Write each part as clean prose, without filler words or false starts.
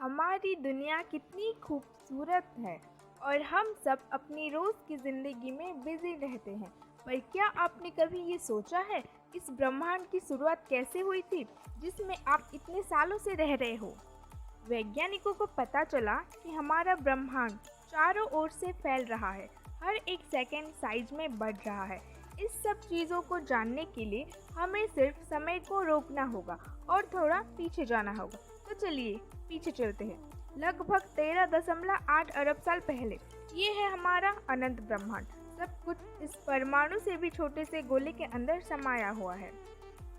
हमारी दुनिया कितनी खूबसूरत है और हम सब अपनी रोज़ की ज़िंदगी में बिजी रहते हैं। पर क्या आपने कभी ये सोचा है इस ब्रह्मांड की शुरुआत कैसे हुई थी जिसमें आप इतने सालों से रह रहे हो? वैज्ञानिकों को पता चला कि हमारा ब्रह्मांड चारों ओर से फैल रहा है, हर एक सेकंड साइज में बढ़ रहा है। इस सब चीज़ों को जानने के लिए हमें सिर्फ समय को रोकना होगा और थोड़ा पीछे जाना होगा। तो चलिए पीछे चलते हैं। लगभग 13.8 अरब साल पहले ये है हमारा अनंत ब्रह्मांड। सब कुछ इस परमाणु से भी छोटे से गोले के अंदर समाया हुआ है।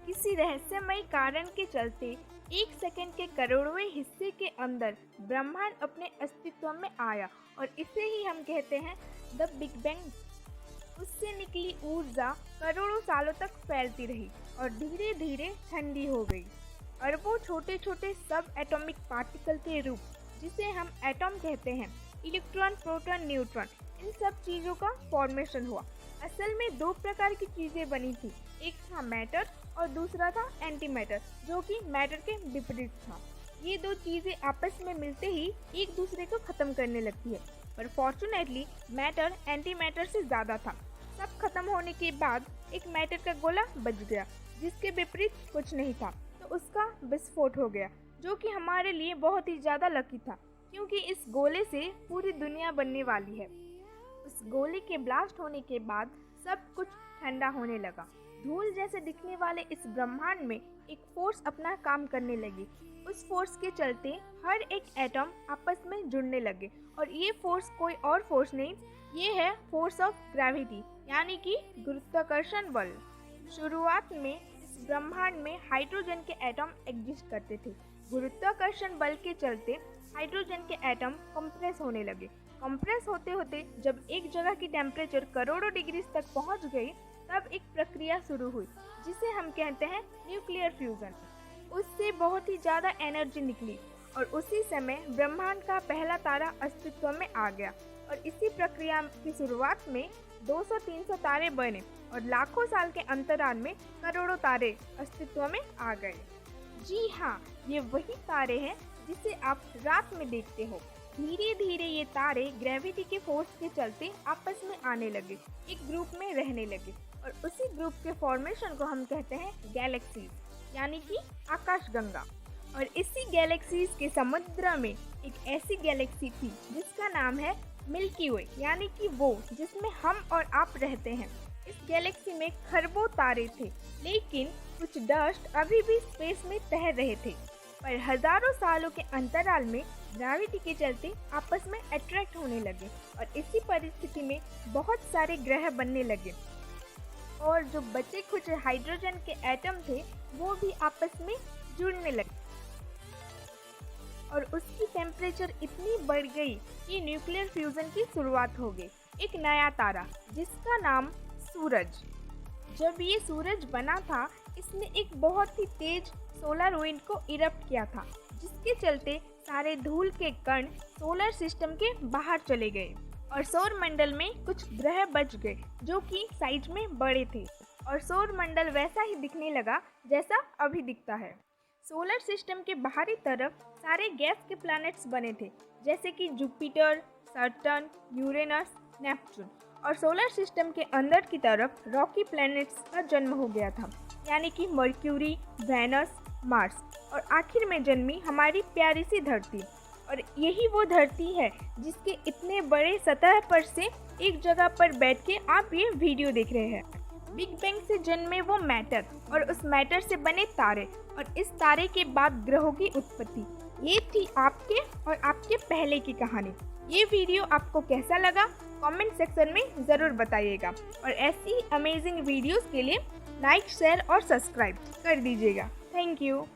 किसी रहस्यमय कारण के चलते एक सेकंड के करोड़वें हिस्से के अंदर ब्रह्मांड अपने अस्तित्व में आया और इसे ही हम कहते हैं द बिग बैंग। उससे निकली ऊर्जा करोड़ों सालों तक फैलती रही और धीरे धीरे ठंडी हो गई। अरबों छोटे छोटे सब एटॉमिक पार्टिकल के रूप, जिसे हम एटॉम कहते हैं, इलेक्ट्रॉन, प्रोटॉन, न्यूट्रॉन, इन सब चीज़ों का फॉर्मेशन हुआ। असल में दो प्रकार की चीज़ें बनी थी, एक था मैटर और दूसरा था एंटी मैटर, जो कि मैटर के विपरीत था। ये दो चीज़ें आपस में मिलते ही एक दूसरे को ख़त्म करने लगती है, पर फॉर्चुनेटली मैटर एंटी मैटर से ज़्यादा था। सब खत्म होने के बाद एक मैटर का गोला बच गया जिसके विपरीत कुछ नहीं था, तो उसका विस्फोट हो गया, जो कि हमारे लिए बहुत ही ज़्यादा लकी था क्योंकि इस गोले से पूरी दुनिया बनने वाली है। उस गोले के ब्लास्ट होने के बाद सब कुछ ठंडा होने लगा। धूल जैसे दिखने वाले इस ब्रह्मांड में एक फोर्स अपना काम करने लगी। उस फोर्स के चलते हर एक एटम आपस में जुड़ने लगे और ये फोर्स कोई और फोर्स नहीं, ये है फोर्स ऑफ ग्रेविटी, यानी कि गुरुत्वाकर्षण बल। शुरुआत में इस ब्रह्मांड में हाइड्रोजन के एटम एग्जिस्ट करते थे। गुरुत्वाकर्षण बल के चलते हाइड्रोजन के एटम कंप्रेस होने लगे। कंप्रेस होते होते जब एक जगह की टेम्परेचर करोड़ों डिग्री तक पहुंच गई, तब एक प्रक्रिया शुरू हुई जिसे हम कहते हैं न्यूक्लियर फ्यूजन। उससे बहुत ही ज़्यादा एनर्जी निकली और उसी समय ब्रह्मांड का पहला तारा अस्तित्व में आ गया। और इसी प्रक्रिया की शुरुआत में 200-300 तारे बने और लाखों साल के अंतराल में करोड़ों तारे अस्तित्व में आ गए। जी हाँ, ये वही तारे हैं जिसे आप रात में देखते हो। धीरे धीरे ये तारे ग्रेविटी के फोर्स के चलते आपस में आने लगे, एक ग्रुप में रहने लगे और उसी ग्रुप के फॉर्मेशन को हम कहते हैं गैलेक्सीज, यानी कि आकाशगंगा। और इसी गैलेक्सीज के समुद्र में एक ऐसी गैलेक्सी थी जिसका नाम है मिल्की वे, यानी कि वो जिसमें हम और आप रहते हैं। इस गैलेक्सी में खरबों तारे थे, लेकिन कुछ डस्ट अभी भी स्पेस में तैर रहे थे। पर हजारों सालों के अंतराल में ग्रेविटी के चलते आपस में अट्रैक्ट होने लगे और इसी परिस्थिति में बहुत सारे ग्रह बनने लगे और जो बचे कुछ हाइड्रोजन के एटम थे वो भी आपस में जुड़ने लगे और उसकी टेम्परेचर इतनी बढ़ गई कि न्यूक्लियर फ्यूजन की शुरुआत हो गई। एक नया तारा जिसका नाम सूरज। जब ये सूरज बना था, इसने एक बहुत ही तेज सोलर विंड को इरप्ट किया था, जिसके चलते सारे धूल के कण सोलर सिस्टम के बाहर चले गए और सौर मंडल में कुछ ग्रह बच गए जो कि साइज में बड़े थे और सौर मंडल वैसा ही दिखने लगा जैसा अभी दिखता है। सोलर सिस्टम के बाहरी तरफ सारे गैस के प्लैनेट्स बने थे, जैसे कि जुपिटर, सैटर्न, यूरेनस, नेपच्यून। और सोलर सिस्टम के अंदर की तरफ रॉकी प्लैनेट्स का जन्म हो गया था, यानी कि मर्क्यूरी, वेनस, मार्स और आखिर में जन्मी हमारी प्यारी सी धरती। और यही वो धरती है जिसके इतने बड़े सतह पर से एक जगह पर बैठ के आप ये वीडियो देख रहे हैं। बिग बैंग से जन्मे वो मैटर और उस मैटर से बने तारे और इस तारे के बाद ग्रहों की उत्पत्ति। ये थी आपके और आपके पहले की कहानी। ये वीडियो आपको कैसा लगा कमेंट सेक्शन में ज़रूर बताइएगा और ऐसी अमेजिंग वीडियोस के लिए लाइक, शेयर और सब्सक्राइब कर दीजिएगा। Thank you.